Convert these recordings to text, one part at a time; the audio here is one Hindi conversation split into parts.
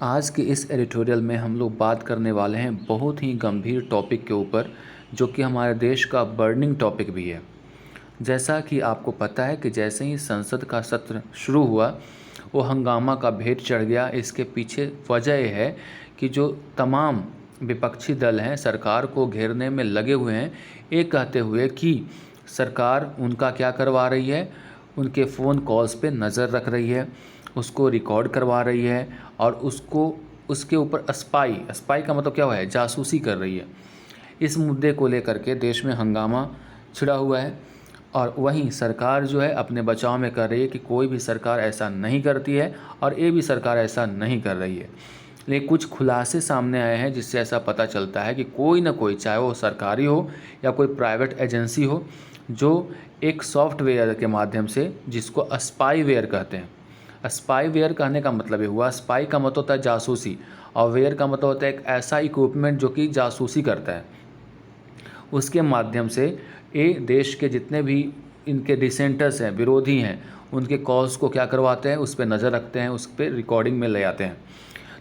आज के इस एडिटोरियल में हम लोग बात करने वाले हैं बहुत ही गंभीर टॉपिक के ऊपर, जो कि हमारे देश का बर्निंग टॉपिक भी है। जैसा कि आपको पता है कि जैसे ही संसद का सत्र शुरू हुआ, वो हंगामा का भेंट चढ़ गया। इसके पीछे वजह यह है कि जो तमाम विपक्षी दल हैं सरकार को घेरने में लगे हुए हैं, ये कहते हुए कि सरकार उनका क्या करवा रही है, उनके फ़ोन कॉल्स पे नज़र रख रही है, उसको रिकॉर्ड करवा रही है और उसके ऊपर स्पाई का मतलब क्या हुआ है, जासूसी कर रही है। इस मुद्दे को लेकर के देश में हंगामा छिड़ा हुआ है और वहीं सरकार जो है अपने बचाव में कर रही है कि कोई भी सरकार ऐसा नहीं करती है और ये भी सरकार ऐसा नहीं कर रही है। लेकिन कुछ खुलासे सामने आए हैं जिससे ऐसा पता चलता है कि कोई ना कोई, चाहे वो सरकारी हो या कोई प्राइवेट एजेंसी हो, जो एक सॉफ्टवेयर के माध्यम से, जिसको स्पाईवेयर कहते हैं। स्पाईवेयर कहने का मतलब ये हुआ, स्पाई का मतलब होता है जासूसी और वेयर का मतलब होता है एक ऐसा इक्विपमेंट जो कि जासूसी करता है। उसके माध्यम से ये देश के जितने भी इनके डिसेंटर्स हैं, विरोधी हैं, उनके कॉल्स को क्या करवाते हैं, उस पर नज़र रखते हैं, उस पर रिकॉर्डिंग में ले आते हैं।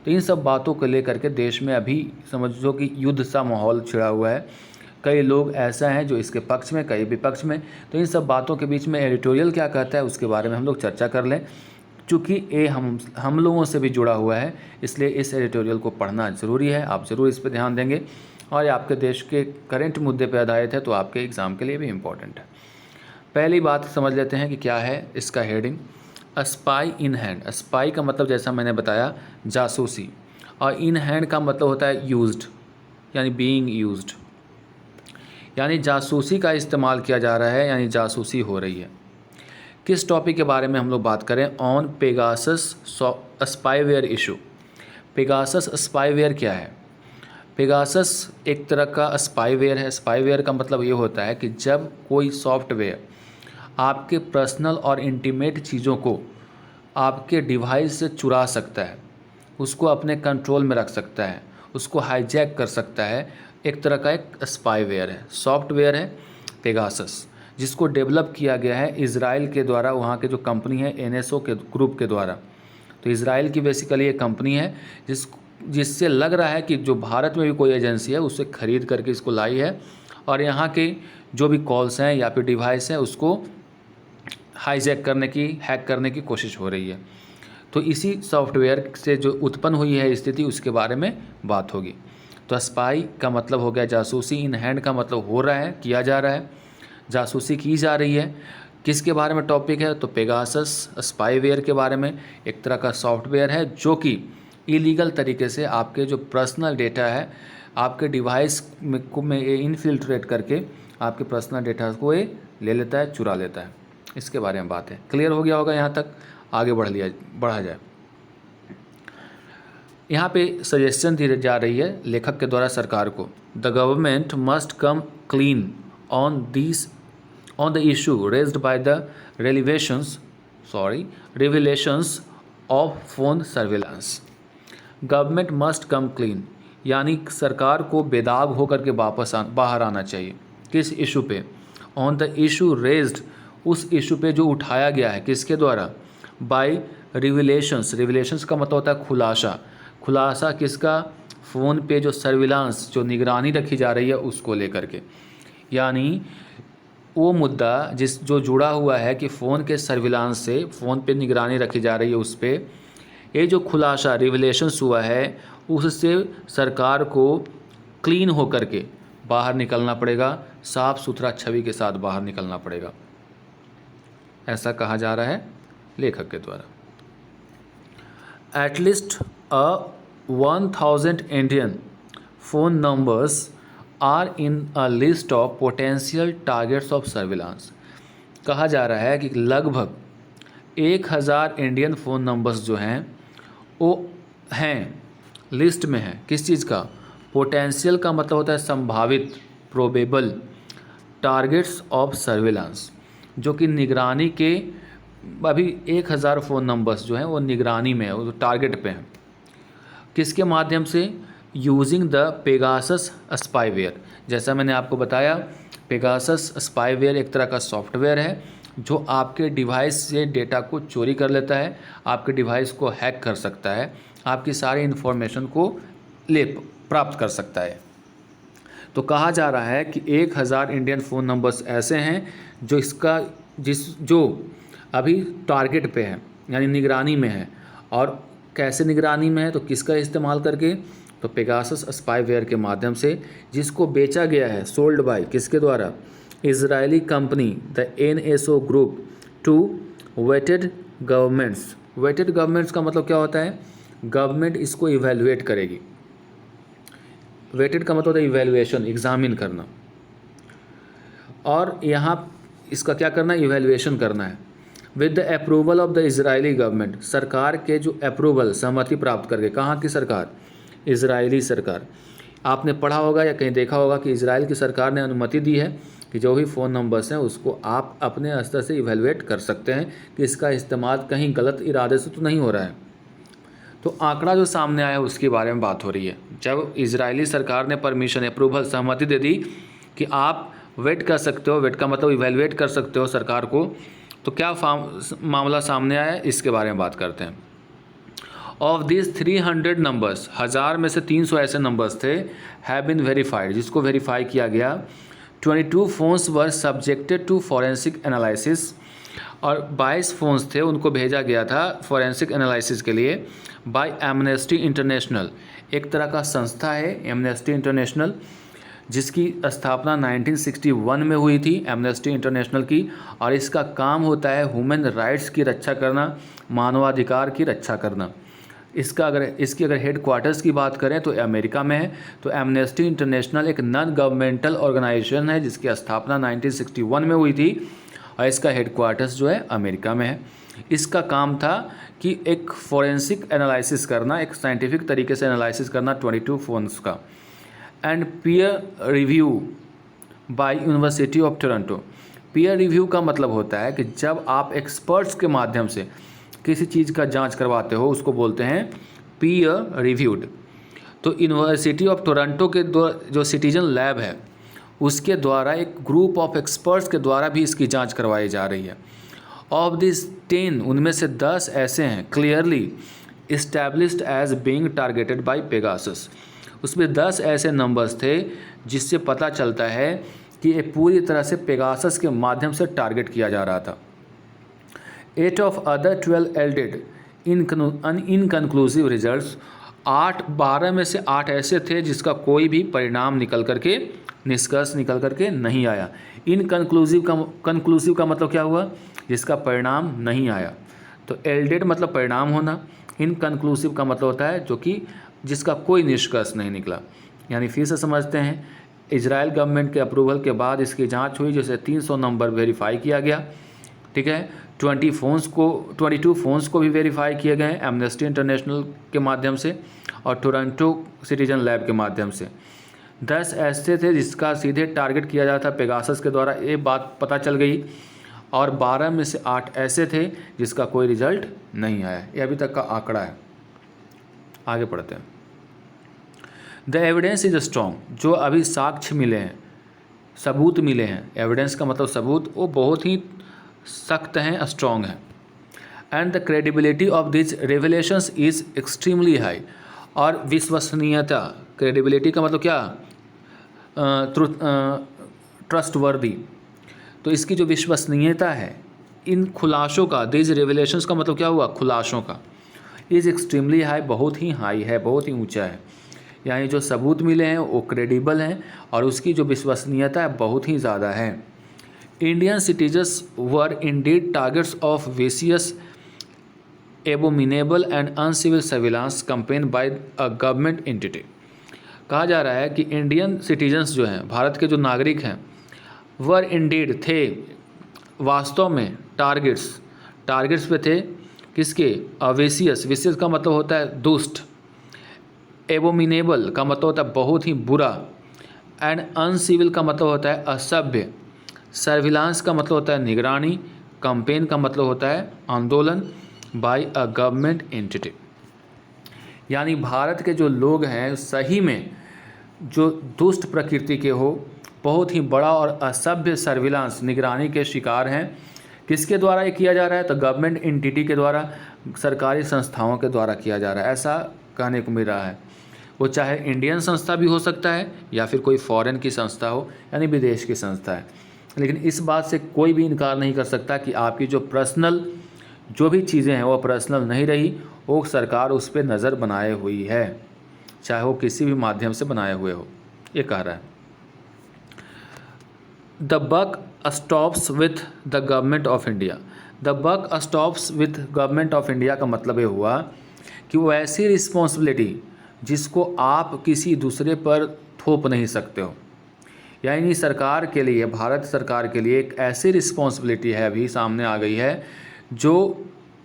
तो इन सब बातों को लेकर के देश में अभी समझो कि युद्ध सा माहौल छिड़ा हुआ है। कई लोग ऐसा हैं जो इसके पक्ष में, कई विपक्ष में। तो इन सब बातों के बीच में एडिटोरियल क्या कहता है उसके बारे में हम लोग चर्चा कर लें। चूँकि ये हम लोगों से भी जुड़ा हुआ है, इसलिए इस एडिटोरियल को पढ़ना ज़रूरी है। आप ज़रूर इस पर ध्यान देंगे और ये आपके देश के करंट मुद्दे पर आधारित है, तो आपके एग्ज़ाम के लिए भी इम्पॉर्टेंट है। पहली बात समझ लेते हैं कि क्या है इसका heading. Spy in hand. Spy का मतलब जैसा मैंने बताया जासूसी, और इन हैंड का मतलब होता है यूज्ड, यानी बीइंग यूज्ड, यानी जासूसी का इस्तेमाल किया जा रहा है, यानी जासूसी हो रही है। किस टॉपिक के बारे में हम लोग बात करें? On Pegasus spyware issue. Pegasus spyware क्या है? पेगासस एक तरह का स्पाईवेयर है। स्पाईवेयर का मतलब ये होता है कि जब कोई सॉफ्टवेयर आपके पर्सनल और इंटीमेट चीज़ों को आपके डिवाइस से चुरा सकता है, उसको अपने कंट्रोल में रख सकता है, उसको हाईजैक कर सकता है, एक तरह का एक स्पाईवेयर है, सॉफ्टवेयर है पेगासस, जिसको डेवलप किया गया है इज़राइल के द्वारा, वहाँ के जो कंपनी है एनएसओ के ग्रुप के द्वारा। तो इज़राइल की बेसिकली एक कंपनी है जिससे लग रहा है कि जो भारत में भी कोई एजेंसी है उससे ख़रीद करके इसको लाई है और यहाँ के जो भी कॉल्स हैं या फिर डिवाइस हैं उसको हाईजैक करने की, हैक करने की कोशिश हो रही है। तो इसी सॉफ्टवेयर से जो उत्पन्न हुई है स्थिति, उसके बारे में बात होगी। तो स्पाई का मतलब हो गया जासूसी, इन हैंड का मतलब हो रहा है, किया जा रहा है, जासूसी की जा रही है। किसके बारे में टॉपिक है? तो पेगासस स्पाईवेयर के बारे में। एक तरह का सॉफ्टवेयर है जो कि इलीगल तरीके से आपके जो पर्सनल डेटा है, आपके डिवाइस में इनफिल्ट्रेट करके आपके पर्सनल डेटा को ये ले लेता है, चुरा लेता है। इसके बारे में बात है। क्लियर हो गया होगा यहाँ तक? आगे बढ़ा जाए। यहाँ पे सजेशन दी जा रही है लेखक के द्वारा सरकार को। The government must come clean on the issue raised by the revelations of phone surveillance. Government must come clean, यानी सरकार को बेदाग होकर के वापस बाहर आना चाहिए। किस इशू पे? ऑन द इशू रेज्ड, उस इशू पे जो उठाया गया है, किसके द्वारा? बाय रिविलेशंस का मतलब होता है खुलासा। खुलासा किसका? फ़ोन पे जो सर्विलांस, जो निगरानी रखी जा रही है उसको लेकर के, यानी वो मुद्दा जो जुड़ा हुआ है कि फ़ोन के सर्विलांस से फ़ोन पे निगरानी रखी जा रही है, उस पर ये जो खुलासा रिविलेशंस हुआ है, उससे सरकार को क्लीन होकर के बाहर निकलना पड़ेगा, साफ़ सुथरा छवि के साथ बाहर निकलना पड़ेगा, ऐसा कहा जा रहा है लेखक के द्वारा। At least 1000 Indian phone numbers are in a list of potential targets of surveillance. कहा जा रहा है कि लगभग 1000 इंडियन फ़ोन नंबर्स जो हैं वो हैं, लिस्ट में हैं। किस चीज़ का? पोटेंशियल का मतलब होता है संभावित, प्रोबेबल, टारगेट्स ऑफ सर्विलांस, जो कि निगरानी के, अभी 1000 फ़ोन नंबर्स जो हैं वो निगरानी में है, वो टारगेट पे हैं। किसके माध्यम से? Using the Pegasus spyware. जैसा मैंने आपको बताया, पेगासस स्पाईवेयर एक तरह का सॉफ्टवेयर है जो आपके डिवाइस से डेटा को चोरी कर लेता है, आपके डिवाइस को हैक कर सकता है, आपकी सारी इन्फॉर्मेशन को प्राप्त कर सकता है। तो कहा जा रहा है कि 1000 इंडियन फ़ोन नंबर्स ऐसे हैं जो अभी टारगेट पे है, यानी निगरानी में है। और कैसे निगरानी में है, तो किसका इस्तेमाल करके, तो पेगासस स्पाईवेयर के माध्यम से, जिसको बेचा गया है, सोल्ड बाय किसके द्वारा, Israeli company the NSO group to vetted governments. Vetted governments का मतलब क्या होता है, गवर्नमेंट इसको इवेलुएट करेगी। वेटेड का मतलब होता है इवेलुएशन, एग्जामिन करना, और यहाँ इसका क्या करना है, इवेलुएशन करना है। With the approval of the Israeli government, सरकार के जो अप्रूवल, सहमति प्राप्त करके, कहाँ की सरकार, इजरायली सरकार। आपने पढ़ा होगा या कहीं देखा होगा कि इजराइल की सरकार ने अनुमति दी है कि जो भी फ़ोन नंबर्स हैं उसको आप अपने स्तर से इवेलुएट कर सकते हैं कि इसका इस्तेमाल कहीं गलत इरादे से तो नहीं हो रहा है। तो आंकड़ा जो सामने आया उसके बारे में बात हो रही है। जब इजरायली सरकार ने परमिशन, अप्रूवल, सहमति दे दी कि आप वेट कर सकते हो, वेट का मतलब इवेलुएट कर सकते हो सरकार को, तो क्या मामला सामने आया, इसके बारे में बात करते हैं। ऑफ दिस 300 नंबर्स, 1000 में से 300 ऐसे नंबर्स थे, हैव बीन वेरीफाइड, जिसको वेरीफाई किया गया। 22 phones were subjected to forensic analysis, और 22 फ़ोन्स थे, उनको भेजा गया था फॉरेंसिक एनालिसिस के लिए बाय एमनेस्टी इंटरनेशनल। एक तरह का संस्था है एमनेस्टी इंटरनेशनल, जिसकी स्थापना 1961 में हुई थी, एमनेस्टी इंटरनेशनल की। और इसका काम होता है ह्यूमन राइट्स की रक्षा करना, मानवाधिकार की रक्षा करना। इसकी अगर हेड क्वार्टर्स की बात करें तो अमेरिका में है। तो एमनेस्टी इंटरनेशनल एक नॉन गवर्नमेंटल ऑर्गेनाइजेशन है जिसकी स्थापना 1961 में हुई थी, और इसका हेड क्वार्टर्स जो है अमेरिका में है। इसका काम था कि एक फॉरेंसिक एनालिसिस करना, एक साइंटिफिक तरीके से एनालिसिस करना 22 फोन्स का, and peer review by university of Toronto. Peer review का मतलब होता है कि जब आप एक्सपर्ट्स के माध्यम से किसी चीज़ का जांच करवाते हो उसको बोलते हैं पीयर रिव्यूड। तो यूनिवर्सिटी ऑफ टोरंटो के जो सिटीजन लैब है उसके द्वारा एक ग्रुप ऑफ एक्सपर्ट्स के द्वारा भी इसकी जांच करवाई जा रही है। ऑफ दिस 10, उनमें से 10 ऐसे हैं clearly established as being targeted by Pegasus. उसमें 10 ऐसे नंबर्स थे जिससे पता चलता है कि ये पूरी तरह से पेगासस के माध्यम से टारगेट किया जा रहा था। 8 ऑफ अदर 12 एल्डेड इनकन्क्लूसिव रिजल्ट्स, 12 में से 8 ऐसे थे जिसका कोई भी परिणाम निष्कर्ष निकल करके नहीं आया। कंक्लूसिव का मतलब क्या हुआ, जिसका परिणाम नहीं आया। तो एल्डेड मतलब परिणाम होना, इनकन्क्लूसिव का मतलब होता है जिसका कोई निष्कर्ष नहीं निकला। यानी फिर से समझते हैं, इजराइल गवर्नमेंट के अप्रूवल के बाद इसकी जांच हुई, जैसे 300 नंबर वेरीफाई किया गया, ठीक है। 22 फ़ोन्स को भी वेरीफाई किए गए एमनेस्टी इंटरनेशनल के माध्यम से और टोरंटो सिटीजन लैब के माध्यम से। 10 ऐसे थे जिसका सीधे टारगेट किया जाता था पेगासस के द्वारा, ये बात पता चल गई। और 12 में से 8 ऐसे थे जिसका कोई रिजल्ट नहीं आया। ये अभी तक का आंकड़ा है। आगे पढ़ते हैं। द एविडेंस इज स्ट्रॉन्ग, जो अभी साक्ष्य मिले हैं, सबूत मिले हैं, एविडेंस का मतलब सबूत, वो बहुत ही सख्त हैं, स्ट्रॉन्ग हैं। And the credibility of this revelations is extremely high, और विश्वसनीयता, क्रेडिबिलिटी का मतलब क्या, ट्रस्टवर्दी। तो इसकी जो विश्वसनीयता है इन खुलासों का, दिस रेवलेशंस का मतलब क्या हुआ, खुलासों का, इज़ एक्सट्रीमली हाई, बहुत ही हाई है, बहुत ही ऊंचा है। यानी जो सबूत मिले हैं वो क्रेडिबल हैं और उसकी जो विश्वसनीयता है बहुत ही ज़्यादा है। Indian citizens were indeed targets of vicious abominable and uncivil surveillance campaign by a government entity. कहा जा रहा है कि इंडियन सिटीजन्स जो हैं, भारत के जो नागरिक हैं, वर इंडीड थे, वास्तव में टारगेट्स पे थे, किसके, वेसियस का मतलब होता है दुष्ट, एबोमिनेबल का मतलब होता है बहुत ही बुरा, एंड अनसिविल का मतलब होता है असभ्य, सर्विलांस का मतलब होता है निगरानी, कैंपेन का मतलब होता है आंदोलन, बाय अ गवर्नमेंट एंटिटी। यानी भारत के जो लोग हैं सही में जो दुष्ट प्रकृति के हो, बहुत ही बड़ा और असभ्य सर्विलांस, निगरानी के शिकार हैं। किसके द्वारा ये किया जा रहा है? तो गवर्नमेंट एंटिटी के द्वारा, सरकारी संस्थाओं के द्वारा किया जा रहा है, ऐसा कहने को मिल रहा है। वो चाहे इंडियन संस्था भी हो सकता है या फिर कोई फॉरेन की संस्था हो, यानी विदेश की संस्था है। लेकिन इस बात से कोई भी इनकार नहीं कर सकता कि आपकी जो पर्सनल जो भी चीज़ें हैं वो पर्सनल नहीं रही, वो सरकार उस पर नज़र बनाए हुई है, चाहे वो किसी भी माध्यम से बनाए हुए हो, ये कह रहा है। The buck stops with the government of India. The buck stops with government of India का मतलब ये हुआ कि वो ऐसी रिस्पॉन्सिबिलिटी जिसको आप किसी दूसरे पर थोप नहीं सकते हो, यानी सरकार के लिए, भारत सरकार के लिए एक ऐसी रिस्पॉन्सिबिलिटी है अभी सामने आ गई है जो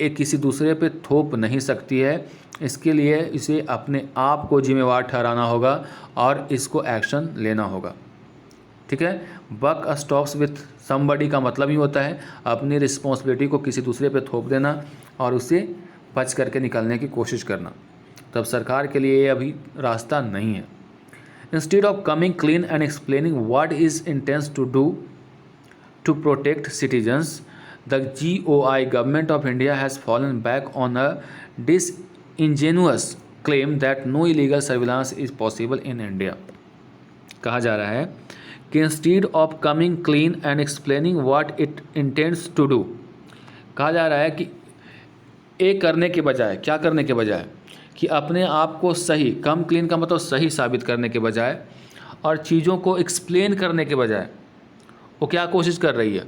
एक किसी दूसरे पे थोप नहीं सकती है। इसके लिए इसे अपने आप को जिम्मेवार ठहराना होगा और इसको एक्शन लेना होगा। ठीक है, बक स्टॉप्स विथ समबडी का मतलब ही होता है अपनी रिस्पॉन्सिबिलिटी को किसी दूसरे पे थोप देना और उसे बच करके निकलने की कोशिश करना। तब सरकार के लिए ये अभी रास्ता नहीं है। Instead of coming clean and explaining what is intends to do to protect citizens, the GOI government of India has fallen back on a disingenuous claim that no illegal surveillance is possible in India. कहा जा रहा है कि instead of coming clean and explaining what it intends to do, कहा जा रहा है कि एक करने के बजाय, क्या करने के बजाय, कि अपने आप को सही, कम क्लीन का मतलब सही साबित करने के बजाय और चीज़ों को एक्सप्लेन करने के बजाय वो क्या कोशिश कर रही है?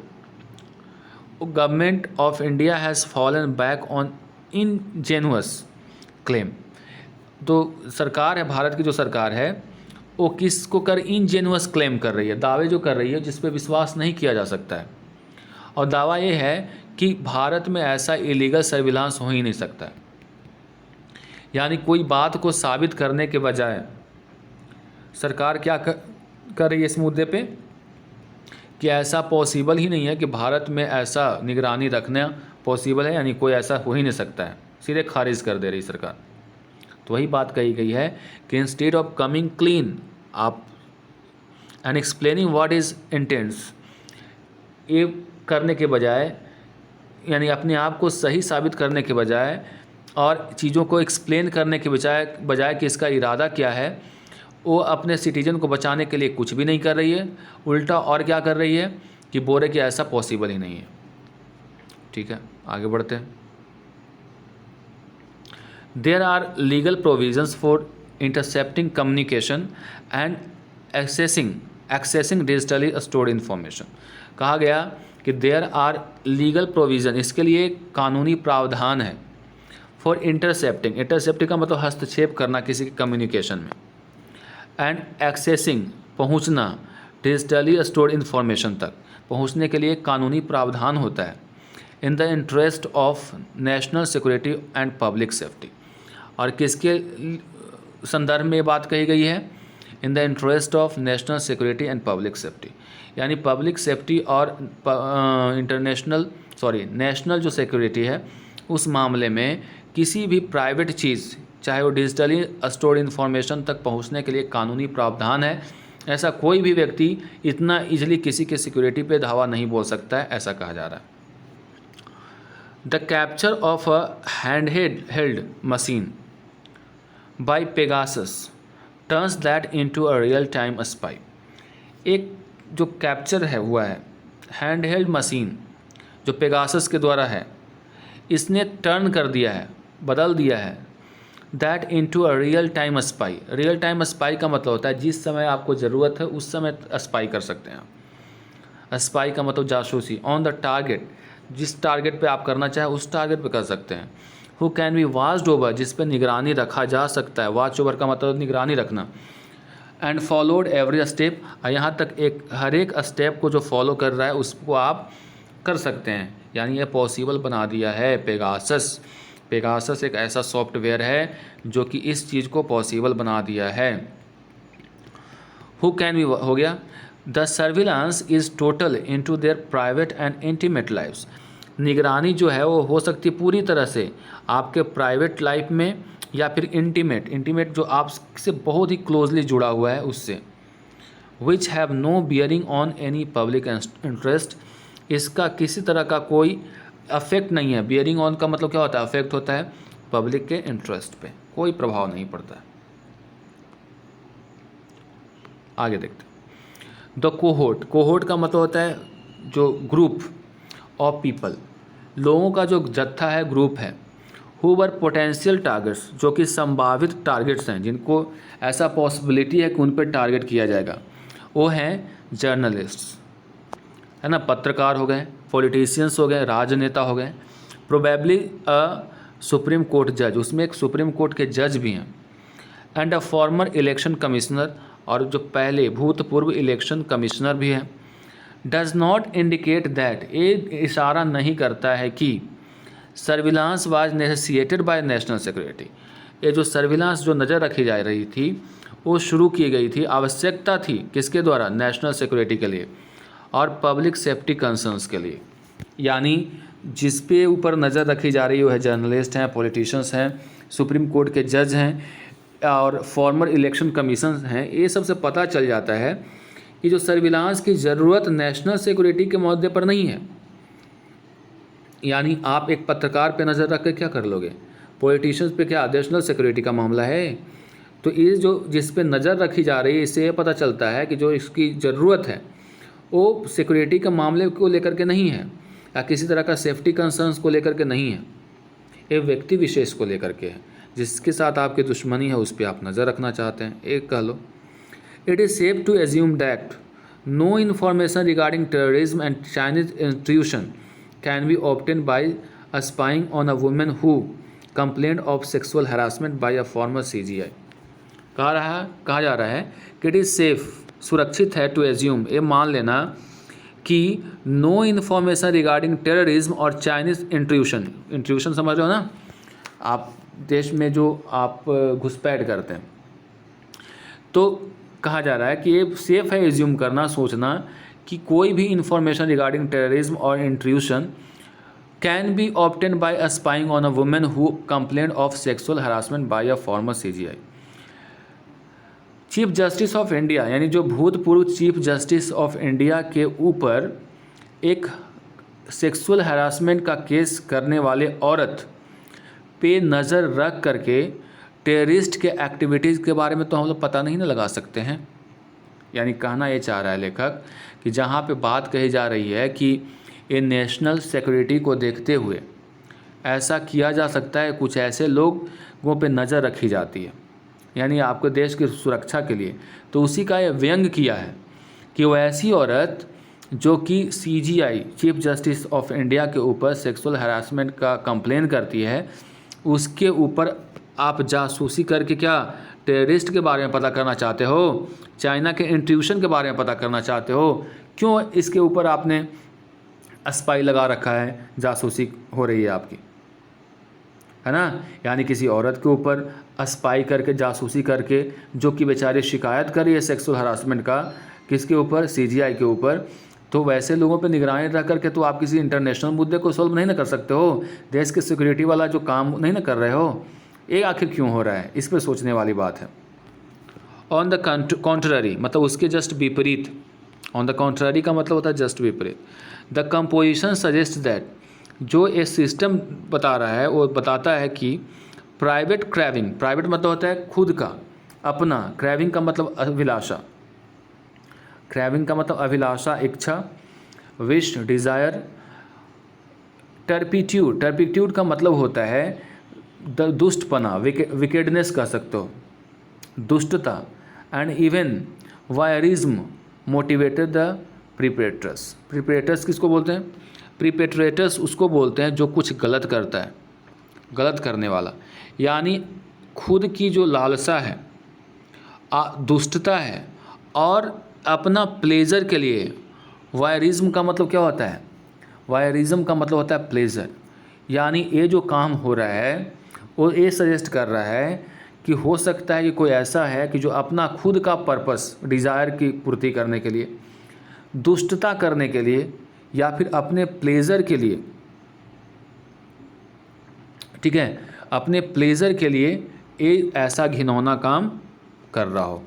Government of India has fallen back on ingenuous claim. तो सरकार है, भारत की जो सरकार है वो किसको कर इनजेन्युअस क्लेम कर रही है, दावे जो कर रही है जिस पे विश्वास नहीं किया जा सकता है। और दावा ये है कि भारत में ऐसा इलीगल सर्विलांस हो ही नहीं सकता है। यानी कोई बात को साबित करने के बजाय सरकार क्या कर रही है इस मुद्दे पे कि ऐसा पॉसिबल ही नहीं है कि भारत में ऐसा निगरानी रखना पॉसिबल है, यानी कोई ऐसा हो ही नहीं सकता है, सीधे खारिज कर दे रही सरकार। तो वही बात कही गई है कि इंस्टेड ऑफ कमिंग क्लीन आप and explaining what is intense, ये करने के बजाय, यानी अपने आप को सही साबित करने के बजाय और चीज़ों को एक्सप्लेन करने के बजाय कि इसका इरादा क्या है, वो अपने सिटीजन को बचाने के लिए कुछ भी नहीं कर रही है, उल्टा और क्या कर रही है कि बोल रहे कि ऐसा पॉसिबल ही नहीं है। ठीक है, आगे बढ़ते हैं। There are legal provisions for intercepting communication and accessing digitally stored information. कहा गया कि देयर आर लीगल प्रोविज़न, इसके लिए कानूनी प्रावधान है, फॉर इंटरसेप्टिंग का मतलब हस्तक्षेप करना किसी के कम्युनिकेशन में, एंड एक्सेसिंग पहुंचना, डिजिटली स्टोर्ड इन्फॉर्मेशन तक पहुंचने के लिए कानूनी प्रावधान होता है, in the interest of national security and public safety. और किसके संदर्भ में बात कही गई है? In the interest of national security and public safety, यानी पब्लिक सेफ्टी और नेशनल जो सिक्योरिटी है उस मामले में किसी भी प्राइवेट चीज़, चाहे वो डिजिटली स्टोर्ड इन्फॉर्मेशन तक पहुंचने के लिए कानूनी प्रावधान है। ऐसा कोई भी व्यक्ति इतना इजीली किसी के सिक्योरिटी पे धावा नहीं बोल सकता है, ऐसा कहा जा रहा है। The capture of a hand held machine by Pegasus turns that into a real time spy. एक जो कैप्चर है हुआ है हैंड हेल्ड मशीन जो पेगासस के द्वारा है, इसने टर्न कर दिया है, बदल दिया है that into a real time spy. Real time spy का मतलब होता है जिस समय आपको ज़रूरत है उस समय स्पाई कर सकते हैं आप। स्पाई का मतलब जासूसी, ऑन द टारगेट, जिस टारगेट पे आप करना चाहें उस टारगेट पे कर सकते हैं। Who can be watched over, जिस पे निगरानी रखा जा सकता है, वॉच ओवर का मतलब निगरानी रखना, एंड फॉलोड एवरी स्टेप, यहाँ तक एक हर एक स्टेप को जो फॉलो कर रहा है उसको आप कर सकते हैं, यानी ये पॉसिबल बना दिया है पेगासस। पेगासस एक ऐसा सॉफ्टवेयर है जो कि इस चीज़ को पॉसिबल बना दिया है। हु कैन बी हो गया, the surveillance is total into their private and intimate lifes. निगरानी जो है वो हो सकती है पूरी तरह से आपके प्राइवेट लाइफ में या फिर इंटीमेट जो आपसे बहुत ही क्लोजली जुड़ा हुआ है उससे। Which have no bearing on any public interest, इसका किसी तरह का कोई अफेक्ट नहीं है। बियरिंग ऑन का मतलब क्या होता है? अफेक्ट होता है पब्लिक के इंटरेस्ट पे, कोई प्रभाव नहीं पड़ता है। आगे देखते हैं। द कोहोर्ट, कोहोर्ट का मतलब होता है जो ग्रुप ऑफ पीपल, लोगों का जो जत्था है, ग्रुप है। हु वर पोटेंशियल टारगेट्स, जो कि संभावित टारगेट्स हैं, जिनको ऐसा पॉसिबिलिटी है कि उन पर टारगेट किया जाएगा, वो हैं जर्नलिस्ट्स, है ना, पत्रकार हो गए, पॉलिटिशियंस हो गए, राजनेता हो गए, प्रोबेबली अ सुप्रीम कोर्ट जज, उसमें एक सुप्रीम कोर्ट के जज भी हैं, and a former election commissioner, और जो पहले भूतपूर्व इलेक्शन कमिश्नर भी हैं। डज नॉट इंडिकेट दैट, ये इशारा नहीं करता है कि surveillance was necessitated by national security, ये जो सर्विलांस जो नज़र रखी जा रही थी वो शुरू की गई थी, आवश्यकता थी किसके द्वारा? नेशनल सिक्योरिटी के लिए और पब्लिक सेफ्टी कंसर्न्स के लिए। यानी जिस पे ऊपर नज़र रखी जा रही है वो है जर्नलिस्ट हैं, पॉलिटिशियंस हैं, सुप्रीम कोर्ट के जज हैं और फॉर्मर इलेक्शन कमीशन हैं। ये सबसे पता चल जाता है कि जो सर्विलांस की ज़रूरत नेशनल सिक्योरिटी के मुद्दे पर नहीं है। यानी आप एक पत्रकार पे नज़र रख के क्या कर लोगे? पॉलिटिशियंस पे क्या नेशनल सिक्योरिटी का मामला है? तो ये जो जिस पे नज़र रखी जा रही है, इससे ये पता चलता है कि जो इसकी ज़रूरत है वो सिक्योरिटी के मामले को लेकर के नहीं है या किसी तरह का सेफ्टी कंसर्न्स को लेकर के नहीं है, ये व्यक्ति विशेष को लेकर के है, जिसके साथ आपकी दुश्मनी है उस पर आप नज़र रखना चाहते हैं। एक कह लो, it is safe to assume that no information regarding terrorism and Chinese institution can be obtain by spying on a women who complaint of sexual harassment by a former CGI। कहा जा रहा है कि इट इज़ सेफ, सुरक्षित है, टू एज्यूम, ये मान लेना कि नो इन्फॉर्मेशन रिगार्डिंग टेररिज्म और चाइनीज़ इंट्रूशन समझ रहे हो ना, आप देश में जो आप घुसपैठ करते हैं, तो कहा जा रहा है कि ये सेफ है एज्यूम करना, सोचना कि कोई भी इंफॉर्मेशन रिगार्डिंग टेररिज्म और intrusion can be obtain by a spying on a women who complaint of sexual harassment by a former CGI। Chief justice of India, यानी जो भूतपूर्व चीफ जस्टिस ऑफ इंडिया के ऊपर एक सेक्सुअल हरासमेंट का केस करने वाले औरत पे नज़र रख करके टेररिस्ट के एक्टिविटीज़ के बारे में तो हम लोग पता नहीं ना लगा सकते हैं। यानी कहना ये चाह रहा है लेखक कि जहाँ पे बात कही जा रही है कि ये नेशनल सिक्योरिटी को देखते हुए ऐसा किया जा सकता है, कुछ ऐसे लोगों पे नज़र रखी जाती है, यानी आपके देश की सुरक्षा के लिए, तो उसी का ये व्यंग किया है कि वो ऐसी औरत जो कि CGI chief justice of India के ऊपर सेक्सुअल हरासमेंट का कंप्लेन करती है, उसके ऊपर आप जासूसी करके क्या टेररिस्ट के बारे में पता करना चाहते हो, चाइना के इंट्रूशन के बारे में पता करना चाहते हो? क्यों इसके ऊपर आपने स्पाई लगा रखा है, जासूसी हो रही है आपकी, है ना? यानी किसी औरत के ऊपर स्पाई करके, जासूसी करके, जो कि बेचारी शिकायत कर रही है सेक्सुअल हरासमेंट का, किसके ऊपर? CGI के ऊपर। तो वैसे लोगों पे निगरानी रख करके तो आप किसी इंटरनेशनल मुद्दे को सॉल्व नहीं ना कर सकते हो, देश के सिक्योरिटी वाला जो काम नहीं ना कर रहे हो। ये आखिर क्यों हो रहा है? इस पर सोचने वाली बात है। ऑन द कॉन्ट्ररी मतलब उसके जस्ट विपरीत, ऑन द कॉन्ट्ररी का मतलब होता है जस्ट विपरीत। द कंपोजिशन सजेस्ट दैट, जो ये सिस्टम बता रहा है वो बताता है कि प्राइवेट क्रेविंग, प्राइवेट मतलब होता है खुद का, अपना, क्रेविंग का मतलब अभिलाषा, क्रेविंग का मतलब अभिलाषा, इच्छा, विश, डिज़ायर। टर्पिट्यूड, टर्पिट्यूड का मतलब होता है दुष्टपना, विकेडनेस कह सकते हो, दुष्टता। एंड इवन वायरिज्म मोटिवेटेड द प्रिपेट्रस, प्रिपेट्रस किसको बोलते हैं? प्रिपेट्रेटस उसको बोलते हैं जो कुछ गलत करता है, गलत करने वाला, यानी खुद की जो लालसा है, दुष्टता है और अपना प्लेजर के लिए। वायरिज्म का मतलब क्या होता है? वायरिज्म का मतलब होता है प्लेजर, यानी ये जो काम हो रहा है वो ये सजेस्ट कर रहा है कि हो सकता है कि कोई ऐसा है कि जो अपना खुद का पर्पस, डिज़ायर की पूर्ति करने के लिए, दुष्टता करने के लिए या फिर अपने प्लेजर के लिए, ठीक है, अपने प्लेजर के लिए ये ऐसा घिनौना काम कर रहा हो।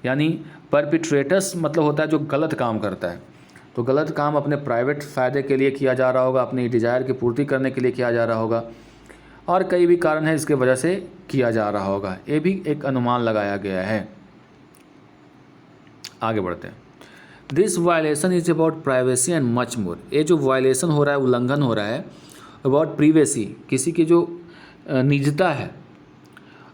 यानी परपिट्रेटर्स मतलब होता है जो गलत काम करता है, तो गलत काम अपने प्राइवेट फ़ायदे के लिए किया जा रहा होगा, अपनी डिज़ायर की पूर्ति करने के लिए किया जा रहा होगा, और कई भी कारण है इसके वजह से किया जा रहा होगा। ये भी एक अनुमान लगाया गया है। आगे बढ़ते हैं। This violation is about privacy and much more. ये जो वायलेशन हो रहा है, उल्लंघन हो रहा है अबाउट प्रिवेसी, किसी की जो निजता है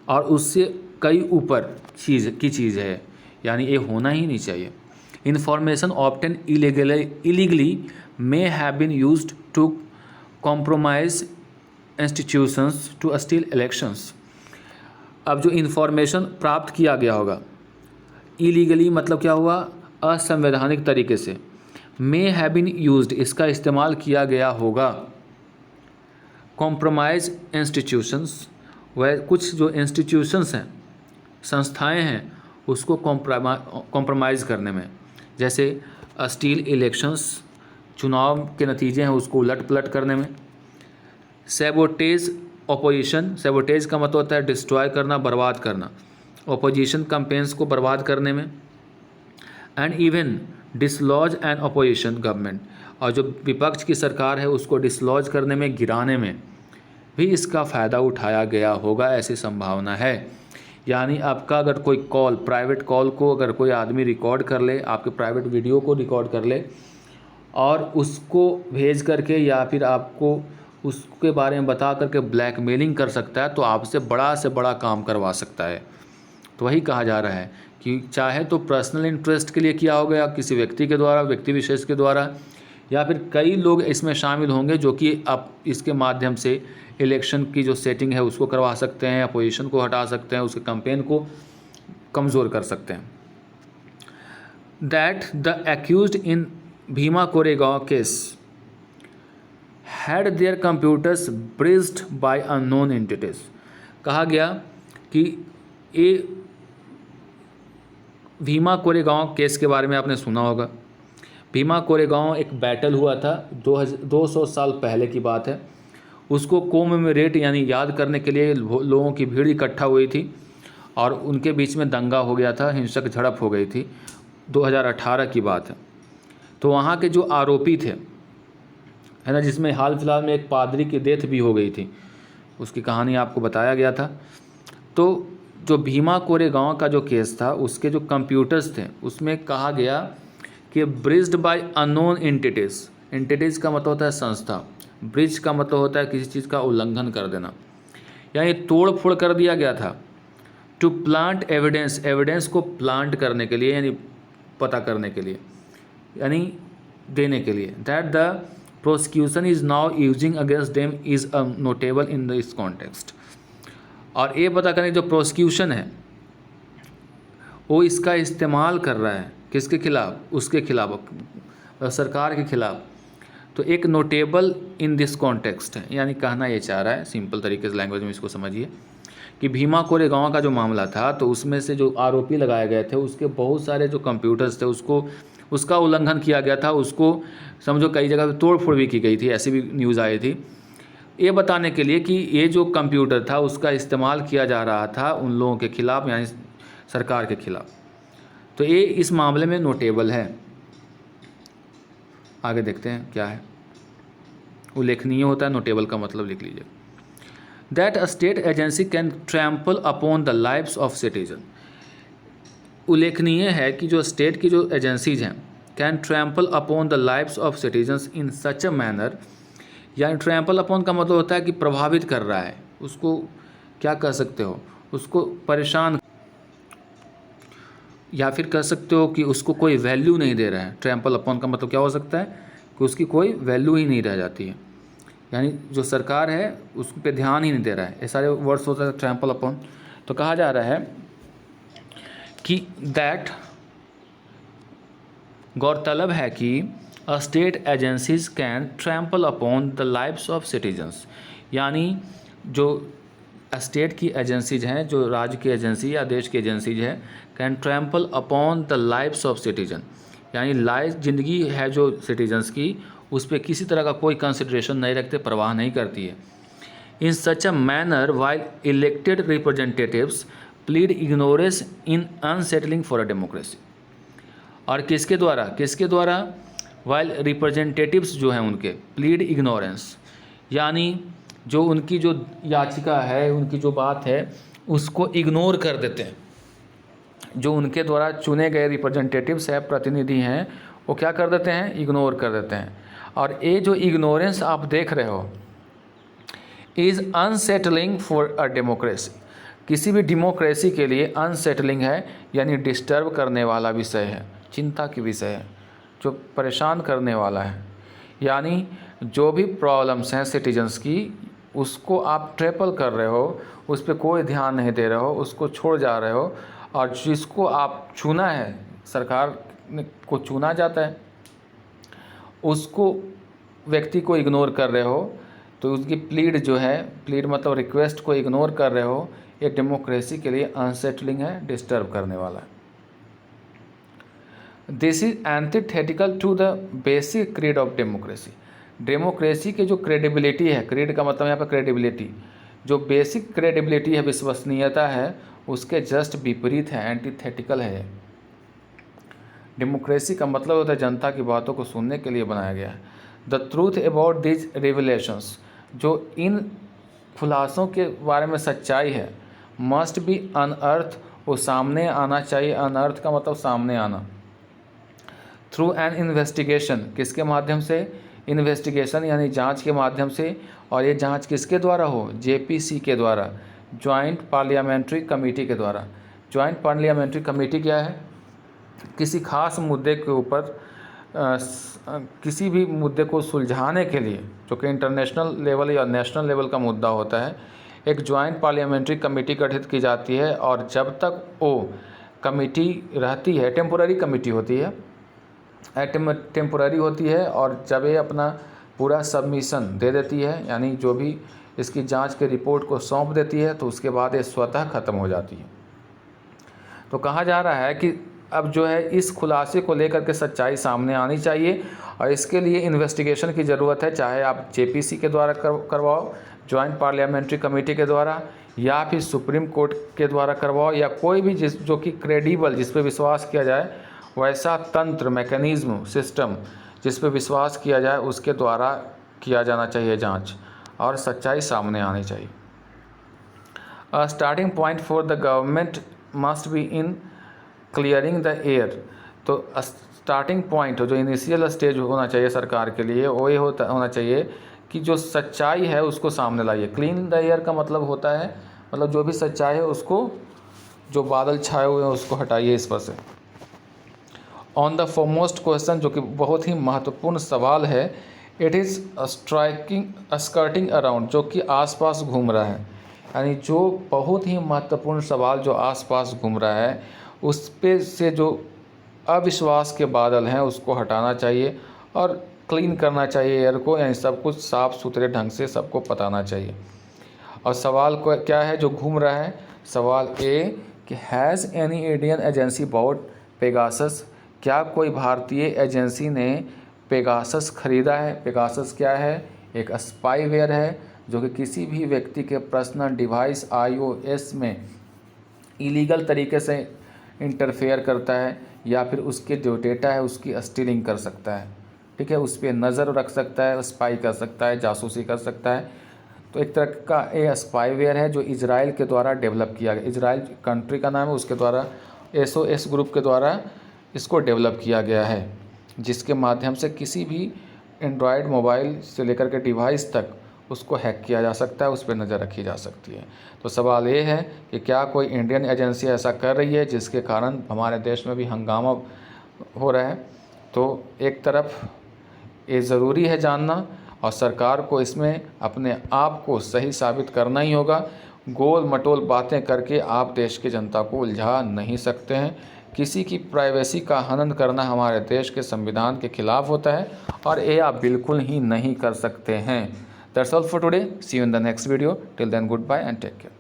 और उससे कई ऊपर चीज़ है, यानी ये होना ही नहीं चाहिए। Information obtain illegally may have been used to compromise institutions to steal elections. अब जो इन्फॉर्मेशन प्राप्त किया गया होगा इलीगली, मतलब क्या हुआ, असंवैधानिक तरीके से। मे हैव बीन यूज्ड, इसका इस्तेमाल किया गया होगा। कॉम्प्रोमाइज इंस्टीट्यूशंस, वह कुछ जो इंस्टीट्यूशंस हैं, संस्थाएं हैं, उसको कॉम्प्रोमाइज़ करने में, जैसे स्टील इलेक्शंस, चुनाव के नतीजे हैं उसको उलट पलट करने में। सैबोटेज अपोजिशन, सैबोटेज का मतलब होता है डिस्ट्रॉय करना, बर्बाद करना, अपोजिशन कैंपेन्स को बर्बाद करने में। And even dislodge and opposition government, और जो विपक्ष की सरकार है उसको डिसलॉज करने में, गिराने में भी इसका फ़ायदा उठाया गया होगा, ऐसी संभावना है। यानी आपका अगर कोई कॉल, प्राइवेट कॉल को अगर कोई आदमी रिकॉर्ड कर ले, आपके प्राइवेट वीडियो को रिकॉर्ड कर ले और उसको भेज करके या फिर आपको उसके बारे में बता करके ब्लैकमेलिंग कर सकता है, तो आपसे बड़ा से बड़ा काम करवा सकता है। तो वही कहा जा रहा है कि चाहे तो पर्सनल इंटरेस्ट के लिए किया होगा, या किसी व्यक्ति के द्वारा, व्यक्ति विशेष के द्वारा, या फिर कई लोग इसमें शामिल होंगे जो कि आप इसके माध्यम से इलेक्शन की जो सेटिंग है उसको करवा सकते हैं, अपोजिशन को हटा सकते हैं, उसके कैंपेन को कमज़ोर कर सकते हैं। That the accused in Bhima Koregaon case had their computers breached by unknown entities. कहा गया कि ये भीमा कोरेगांव केस के बारे में आपने सुना होगा। भीमा कोरेगांव एक बैटल हुआ था, 200 साल पहले की बात है। उसको कोमेमोरेट यानी याद करने के लिए लोगों की भीड़ इकट्ठा हुई थी और उनके बीच में दंगा हो गया था, हिंसक झड़प हो गई थी। 2018 की बात है। तो वहाँ के जो आरोपी थे, है ना, जिसमें हाल फिलहाल में एक पादरी की डेथ भी हो गई थी, उसकी कहानी आपको बताया गया था। तो जो भीमा कोरेगांव का जो केस था, उसके जो कंप्यूटर्स थे उसमें कहा गया कि breached by unknown entities. Entities का मतलब होता है संस्था, ब्रिज का मतलब होता है किसी चीज़ का उल्लंघन कर देना, यानी तोड़ फोड़ कर दिया गया था। टू प्लांट एविडेंस, एविडेंस को प्लांट करने के लिए, यानी पता करने के लिए, यानी देने के लिए। That the prosecution is now using against them is a notable in this context. और ये पता करने जो प्रोसिक्यूशन है वो इसका इस्तेमाल कर रहा है किसके खिलाफ, उसके खिलाफ, सरकार के खिलाफ। तो एक नोटेबल इन दिस कॉन्टेक्स्ट है, यानी कहना ये चाह रहा है, सिंपल तरीके से लैंग्वेज में इसको समझिए, कि भीमा कोरेगांव का जो मामला था तो उसमें से जो आरोपी लगाए गए थे उसके बहुत सारे जो कंप्यूटर्स थे उसका उल्लंघन किया गया था। उसको समझो कई जगह पे तोड़ फोड़ भी की गई थी, ऐसी भी न्यूज़ आई थी, ये बताने के लिए कि ये जो कंप्यूटर था उसका इस्तेमाल किया जा रहा था उन लोगों के खिलाफ, यानी सरकार के खिलाफ। तो ये इस मामले में नोटेबल है। आगे देखते हैं क्या है। उल्लेखनीय होता है, नोटेबल का मतलब लिख लीजिए। That a state agency can trample upon the lives of citizen. उल्लेखनीय है कि जो स्टेट की जो एजेंसीज हैं, can trample upon the lives of citizens in such a manner, यानी ट्रैम्पल अपॉन का मतलब होता है कि प्रभावित कर रहा है, उसको क्या कह सकते हो, उसको परेशान, या फिर कह सकते हो कि उसको कोई वैल्यू नहीं दे रहा है। ट्रैम्पल अपॉन का मतलब क्या हो सकता है कि उसकी कोई वैल्यू ही नहीं रह जाती है, यानी जो सरकार है उस पर ध्यान ही नहीं दे रहा है। ये सारे वर्ड्स होते हैं ट्रैम्पल अपॉन। तो कहा जा रहा है कि दैट, गौरतलब है कि a state agencies can trample upon the lives of citizens, यानी जो स्टेट की एजेंसीज हैं, जो राज्य की एजेंसी या देश की एजेंसीज है, can trample upon the lives of citizen, यानी लाइफ, ज़िंदगी है जो सिटीजन्स की, उस पर किसी तरह का कोई कंसिडरेशन नहीं रखते, परवाह नहीं करती है। In such a manner while elected representatives plead ignorance in unsettling for a democracy. और किसके द्वारा वाइल रिप्रेजेंटेटिव्स जो हैं उनके प्लीड इग्नोरेंस, यानी जो उनकी जो याचिका है, उनकी जो बात है उसको इग्नोर कर देते हैं। जो उनके द्वारा चुने गए रिप्रेजेंटेटिव्स हैं, प्रतिनिधि हैं, वो क्या कर देते हैं, इग्नोर कर देते हैं। और ये जो इग्नोरेंस आप देख रहे हो is unsettling for a democracy, किसी भी डेमोक्रेसी के लिए अनसेटलिंग है, यानी डिस्टर्ब करने वाला विषय है, चिंता की विषय है, जो परेशान करने वाला है। यानी जो भी प्रॉब्लम्स हैं सिटीजन्स की, उसको आप ट्रैपल कर रहे हो, उस पर कोई ध्यान नहीं दे रहे हो, उसको छोड़ जा रहे हो, और जिसको आप चुना है, सरकार को चुना जाता है, उसको व्यक्ति को इग्नोर कर रहे हो, तो उसकी प्लीड जो है, प्लीड मतलब रिक्वेस्ट को इग्नोर कर रहे हो, ये डेमोक्रेसी के लिए अनसेटलिंग है, डिस्टर्ब करने वाला है। This is antithetical to the basic creed of democracy. Democracy के जो क्रेडिबिलिटी है, क्रीड का मतलब यहाँ पर क्रेडिबिलिटी, जो बेसिक क्रेडिबिलिटी है, विश्वसनीयता है, उसके जस्ट विपरीत है, एंटीथेटिकल है। डेमोक्रेसी का मतलब होता है जनता की बातों को सुनने के लिए बनाया गया है। द ट्रूथ अबाउट दिज रिविलेशंस, जो इन खुलासों के बारे में सच्चाई है, मस्ट बी अनअर्थ, वो सामने आना चाहिए। अनअर्थ का मतलब सामने आना। थ्रू एन इन्वेस्टिगेशन, किसके माध्यम से, इन्वेस्टिगेशन यानी जांच के माध्यम से। और ये जांच किसके द्वारा हो, जेपीसी के द्वारा, जॉइंट पार्लियामेंट्री कमेटी के द्वारा। जॉइंट पार्लियामेंट्री कमेटी क्या है, किसी खास मुद्दे के ऊपर किसी भी मुद्दे को सुलझाने के लिए, जो कि इंटरनेशनल लेवल या नेशनल लेवल का मुद्दा होता है, एक जॉइंट पार्लियामेंट्री कमेटी गठित की जाती है। और जब तक वो कमेटी रहती है, टेम्पोररी कमेटी होती है, टेम्पोररी होती है, और जब ये अपना पूरा सबमिशन दे देती है, यानी जो भी इसकी जांच के रिपोर्ट को सौंप देती है, तो उसके बाद ये स्वतः ख़त्म हो जाती है। तो कहा जा रहा है कि अब जो है इस खुलासे को लेकर के सच्चाई सामने आनी चाहिए, और इसके लिए इन्वेस्टिगेशन की ज़रूरत है, चाहे आप जेपीसी के द्वारा करवाओ, जॉइंट पार्लियामेंट्री कमेटी के द्वारा, या फिर सुप्रीम कोर्ट के द्वारा करवाओ, या कोई भी जो कि क्रेडिबल, जिस पे विश्वास किया जाए, वैसा तंत्र, मैकेनिज्म, सिस्टम जिस पे विश्वास किया जाए, उसके द्वारा किया जाना चाहिए जांच, और सच्चाई सामने आनी चाहिए। अ starting point for the government must be in clearing the air. तो स्टार्टिंग पॉइंट, जो इनिशियल स्टेज होना चाहिए सरकार के लिए, वो ये होना चाहिए कि जो सच्चाई है उसको सामने लाइए। क्लीन द एयर का मतलब होता है, मतलब जो भी सच्चाई है उसको, जो बादल छाए हुए हैं उसको हटाइए इस पर से। ऑन द फॉरमोस्ट क्वेश्चन, जो कि बहुत ही महत्वपूर्ण सवाल है, इट इज़ स्कर्टिंग अराउंड, जो कि आसपास घूम रहा है, यानी जो बहुत ही महत्वपूर्ण सवाल जो आसपास घूम रहा है, उस पे से जो अविश्वास के बादल हैं उसको हटाना चाहिए, और क्लीन करना चाहिए एयर को, यानी सब कुछ साफ़ सुथरे ढंग से सबको बताना चाहिए। और सवाल को क्या है जो घूम रहा है, सवाल ए कि has any Indian agency bought Pegasus, क्या कोई भारतीय एजेंसी ने पेगासस खरीदा है। पेगासस क्या है, एक स्पाईवेयर है, जो कि किसी भी व्यक्ति के पर्सनल डिवाइस iOS में इलीगल तरीके से इंटरफेयर करता है, या फिर उसके जो डेटा है उसकी स्टीलिंग कर सकता है, ठीक है, उस पर नज़र रख सकता है, स्पाई कर सकता है, जासूसी कर सकता है। तो एक तरह का ये स्पाईवेयर है जो इजराइल के द्वारा डेवलप किया गया, इजराइल कंट्री का नाम है, उसके द्वारा SOS ग्रुप के द्वारा इसको डेवलप किया गया है, जिसके माध्यम से किसी भी एंड्रॉयड मोबाइल से लेकर के डिवाइस तक उसको हैक किया जा सकता है, उस पर नज़र रखी जा सकती है। तो सवाल ये है कि क्या कोई इंडियन एजेंसी ऐसा कर रही है जिसके कारण हमारे देश में भी हंगामा हो रहा है। तो एक तरफ ये ज़रूरी है जानना, और सरकार को इसमें अपने आप को सही साबित करना ही होगा। गोल मटोल बातें करके आप देश की जनता को उलझा नहीं सकते हैं। किसी की प्राइवेसी का हनन करना हमारे देश के संविधान के खिलाफ होता है, और ये आप बिल्कुल ही नहीं कर सकते हैं। That's all for today. See you in the next video. Till then, goodbye and take care.